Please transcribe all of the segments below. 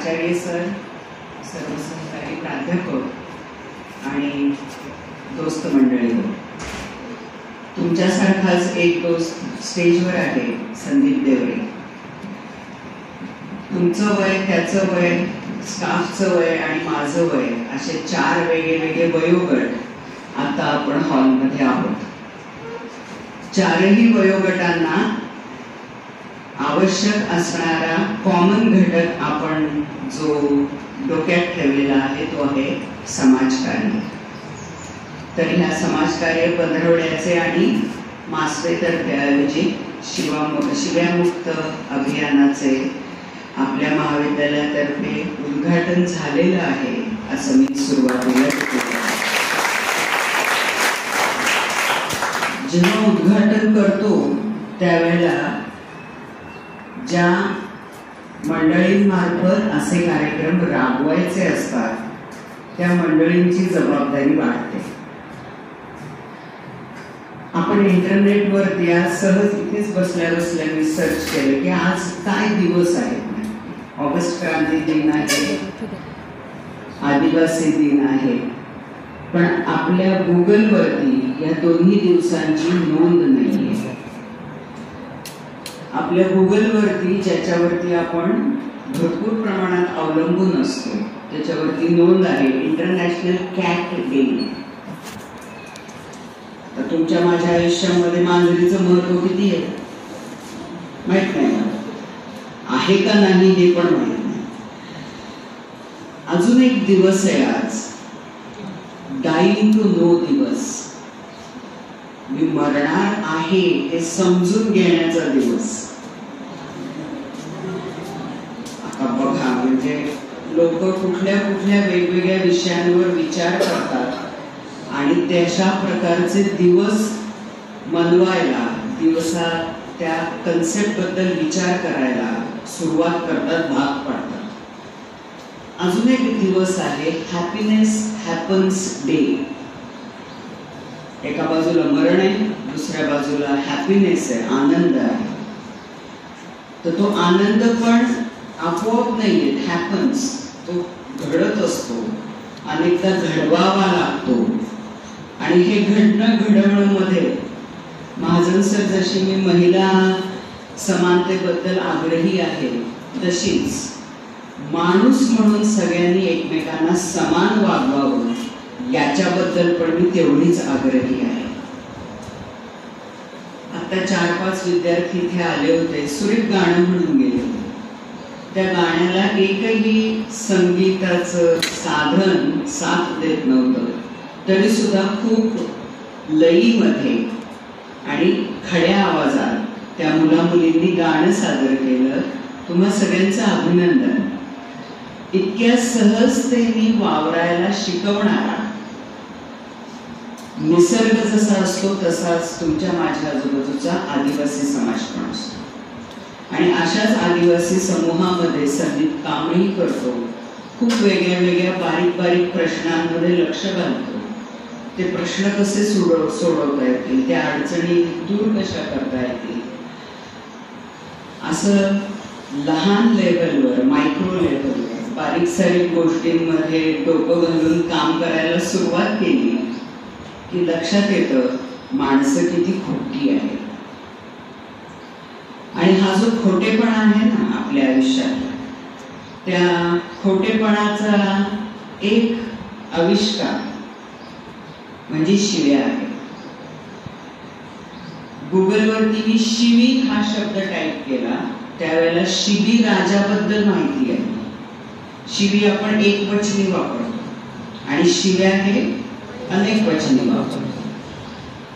आचार्य sir, सर्व सहकारी प्राध्यापक आणि दोस्त मंडळी, तुमच्यासारखाच एक दोस्त स्टेजवर आहे, संदीप देवरे. तुमचं वय, त्याचं वय, स्टाफचं वय आणि माझं वय असे 4 वेगळे वयोगट आता आपण हॉलमध्ये आहोत. 4ही वयोगटांना आवश्यक असणारा कॉमन घटक आपण जो डोक्यात ठेवलेला आहे तो आहे समाजकार्य. तर ह्या समाजकार्य पंधरवड्याचे आणि मासवेतर्फे आयोजित शिव्यामुक्त अभियानाचे आपल्या महाविद्यालयातर्फे उद्घाटन झालेलं आहे असं मी सुरुवातीला जेव्हा उद्घाटन करतो त्यावेळेला ज्या मंडळींमार्फत असे कार्यक्रम राबवायचे असतात त्या मंडळींची जबाबदारी वाढते. आपण इंटरनेटवरती आज सहज इथेच बसल्या बसल्या मी सर्च केलं की आज काय दिवस आहेत. ऑगस्ट क्रांती दिन आहे, आदिवासी दिन आहे, पण आपल्या गुगलवरती या दोन्ही दिवसांची नोंद नाही आहे. आपल्या गुगलवरती ज्याच्यावरती आपण भरपूर प्रमाणात अवलंबून असतो त्याच्यावरती नोंद आहे इंटरनॅशनल कॅट डे. तर तुमच्या माझ्या आयुष्यामध्ये मांजरीचं महत्व किती आहे माहित नाही, आहे का नाही हे पण माहित नाही. अजून एक दिवस आहे आज, डाईंग टू नो दिवस. मी मरणार आहे हे समजून घेण्याचा दिवस. आता बघा, म्हणजे लोक कुठल्या कुठल्या वेगवेगळ्या विषयांवर विचार करतात आणि त्याच्या प्रकारचे दिवस मनवायला, दिवसात त्या कन्सेप्ट बद्दल विचार करायला सुरुवात करतात, भाग पडतात. अजून एक दिवस आहे हॅपीनेस हॅपन्स डे. एका बाजूला मरण आहे, दुसऱ्या बाजूला हॅपीनेस आहे, आनंद आहे. तर तो आनंद पण आपोआप नाहीये, हॅपन्स, तो घडत असतो, अनेकदा घडवावा लागतो. आणि हे घडवण्यामध्ये महाजन सर जशी मी महिला समानतेबद्दल आग्रही आहे तशीच माणूस म्हणून सगळ्यांनी एकमेकांना समान वागवावं याच्याबद्दल पण मी तेवढीच आग्रही आहे. आता 4-5 विद्यार्थी इथे आले होते, सुरेख गाणं म्हणून गेले. त्या गाण्याला एकही संगीताचं साधन साथ देत नव्हतं, तरी सुद्धा खूप लयीमध्ये आणि खड्या आवाजात त्या मुलामुलींनी गाणं सादर केलं. तुम्हा सगळ्यांचं अभिनंदन. इतक्या सहजतेने वावरायला शिकवणारा निसर्ग जसा असतो तसाच तुमच्या माझ्या आजूबाजूचा आदिवासी समाज पण असतो. आणि अशाच आदिवासी समूहामध्ये संदीप कामही करतो. खूप वेगळ्या वेगळ्या बारीक बारीक प्रश्नांमध्ये लक्ष घालतो. ते प्रश्न कसे सोडवता येतील, त्या अडचणी दूर कशा करता येतील, असं लहान लेवलवर, मायक्रो लेवलवर बारीक सारीक गोष्टींमध्ये डोकं घालून काम करायला सुरुवात केली की लक्षात येतं माणसं किती खोटी आहेत. आणि हा जो खोटेपणा आहे ना आपल्या आयुष्यात, त्या खोटेपणाचा एक आविष्कार म्हणजे शिव्या आहे. गुगलवरती मी शिवी हा शब्द टाईप केला त्यावेळेला शिवी राजाबद्दल माहिती आहे. शिवी आपण एकवचनी वापरतो आणि शिव्या हे अनेक वचनी वापरतो.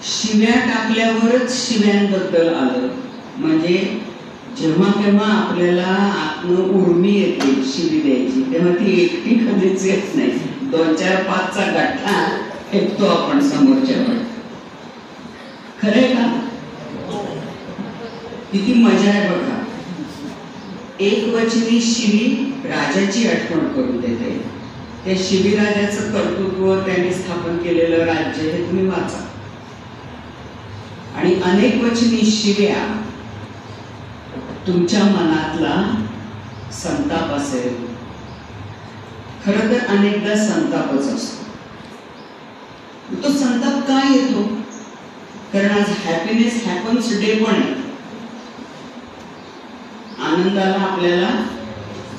शिव्या टाकल्यावरच शिव्यांबद्दल आलं. म्हणजे जेव्हा केव्हा आपल्याला आत्म उर्मी येते शिवी द्यायची, तेव्हा ती एकटी कधीच येत नाही. 2-4-5चा गठ्ठा फेकतो आपण समोरच्यावर. खरंय का? किती मजा आहे बघा. एकवचनी शिवी राजाची आठवण करून देते. त्या शिवीराजाचं कर्तृत्व, त्यांनी स्थापन केलेलं राज्य हे तुम्ही वाचा. आणि अनेकवचनी शिव्या तुमच्या मनातला संताप असेल, खरं तर अनेकदा संतापच असतो. तो संताप का येतो? कारण आज हॅपीनेस हॅपन्स डे पण आहे. आनंदाला आपल्याला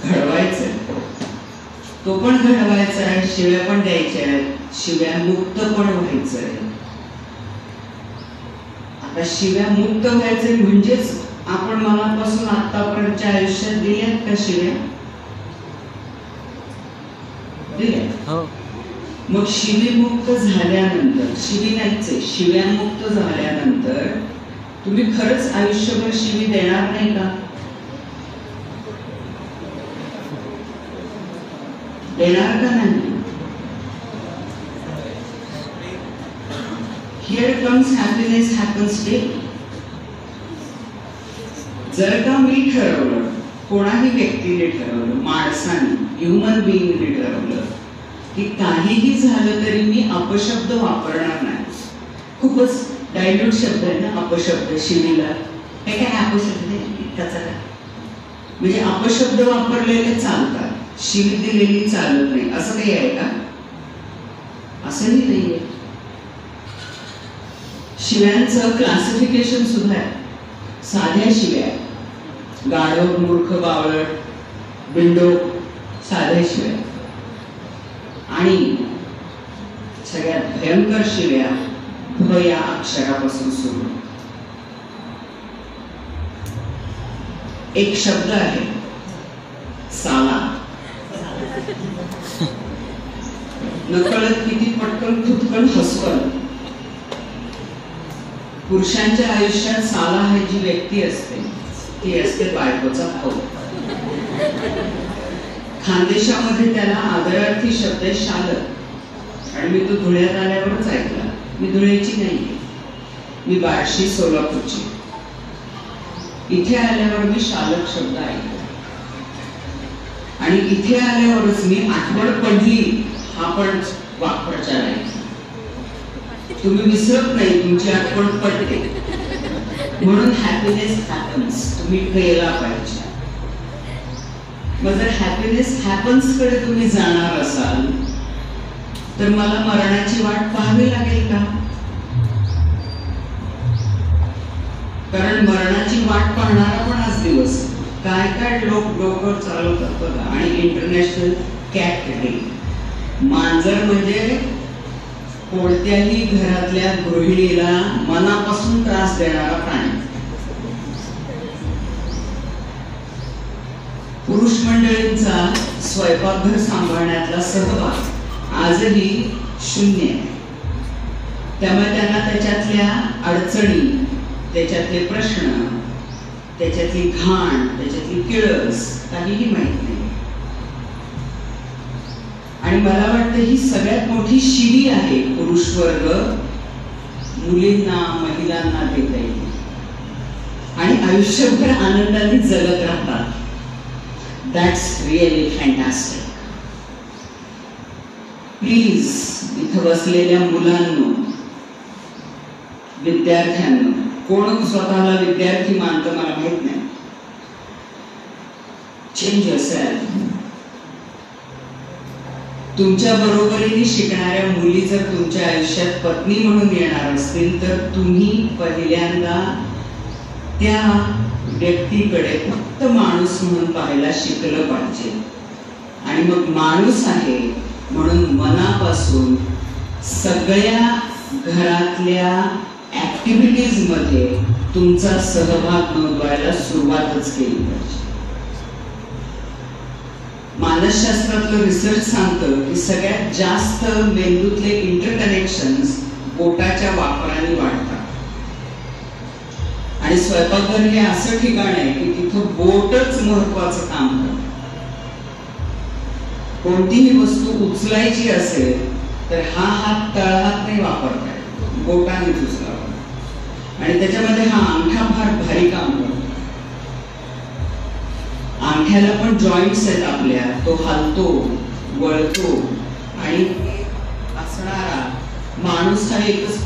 घडवायचंय, तो पण घडवायचा आहे, शिव्या पण द्यायच्या आहेत, शिव्या मुक्त पण व्हायचंय. आता शिव्या मुक्त व्हायचंय म्हणजेच आपण मनापासून आतापर्यंतच्या आयुष्यात दिल्यात का शिव्या? दिल्या. मग शिवीमुक्त झाल्यानंतर, शिवी नाहीच, शिव्यामुक्त झाल्यानंतर तुम्ही खरंच आयुष्यभर शिवी देणार नाही का? देणार का नाही? Here comes happiness happens daily. जर का मी ठरवलं, कोणाही व्यक्तीने ठरवलं, माणसाने, ह्युमन बिईंगने ठरवलं की काहीही झालं तरी मी अपशब्द वापरणार नाही. खूपच डायल्यूट शब्द आहे ना अपशब्द. शिवीला हे काय अपशब्द आहे त्याचा काय म्हणजे अपशब्द वापरलेले चालतात, शिवी दिलेली चालत नाही, असं काही आहे का? असंही नाहीये. शिव्यांचं क्लासिफिकेशन सुद्धा आहे. साध्या शिव्या, गाढव, मूर्ख, बावळट, बिंडोक, साध्या शिव्या, आणि सगळ्यात भयंकर शिव्या भ या अक्षरापासून सुरू. एक शब्द आहे साला. नकळत किती पटकन खुदकन हसवल. पुरुषांच्या आयुष्यात साला ही जी व्यक्ती असते ती असते बायकोचा भाऊ. खानदेशामध्ये त्याला आदरार्थी शब्द आहे शालक, आणि मी तो धुळ्यात आल्यावरच ऐकला. मी धुळ्याची नाहीये, मी बार्शी सोलापूरची. इथे आल्यावर मी शालक शब्द ऐकला, आणि इथे आल्यावरच मी आठवण पडली हा पण वाक्प्रचार ऐकला. तुम्ही विसरत नाही, तुमची आठवण पडते, म्हणून हॅपीनेस हॅपन्स तुम्ही केला पाहिजे. मग जर हॅपीनेस हॅपन्स कडे तुम्ही जाणार असाल तर मला मरणाची वाट पाहावी लागेल का? कारण मरणाची वाट पाहणारा पण आज दिवस. काय काय लोक डोकं चालवतात बघा. आणि इंटरनॅशनल कॅट डे. मांजर म्हणजे कोणत्याही घरातल्या गृहिणीला मनापासून त्रास देणारा प्राणी. पुरुष मंडळींचा स्वयंपाकघर सांभाळण्यातला सहभाग आजही शून्य आहे. त्यामुळे त्यांना त्याच्यातल्या अडचणी, त्याच्यातले प्रश्न, त्याच्यातली घाण, त्याच्यातली किळस काहीही माहित नाही. आणि मला वाटतं ही सगळ्यात मोठी शिवी आहे पुरुष वर्ग मुलींना, महिलांना देता येईल, आणि आयुष्यभर आनंदाने जगत राहतात. That's really fantastic. प्लीज इथं बसलेल्या मुलांनो, विद्यार्थ्यांनो, कोण स्वतःला विद्यार्थी मानतं मला माहित नाही, चेंज योरसेल्फ. तुमच्या बरोबरीने शिकणाऱ्या मुली जर तुमच्या आयुष्यात पत्नी म्हणून येणार असतील तर तुम्ही पहिल्यांदा त्या व्यक्तीकडे फक्त माणूस म्हणून पाहायला शिकलं पाहिजे. आणि मग माणूस आहे म्हणून मनापासून सगळ्या घरातल्या ऍक्टिव्हिटीज मध्ये तुमचा सहभाग नोंदवायला सुरुवातच केली पाहिजे. मानसशास्त्रातलं रिसर्च सांगतं की सगळ्यात जास्त मेंदूतले इंटरकनेक्शन्स बोटाच्या वापराने वाढतात. आणि स्वयंपाकघर हे असं ठिकाण आहे की तिथं बोटच महत्वाचं काम करतं. कोणतीही वस्तू उचलायची असेल तर हा हात तळहात नाही वापरता येत, बोटाने उचलावा. आणि त्याच्यामध्ये हा अंगठा फार भारी काम करतो. अंगठ्याला पण जॉईंट्स आहेत आपल्या, तो हलतो, वळतो, आणि असणारा माणूस हा एकच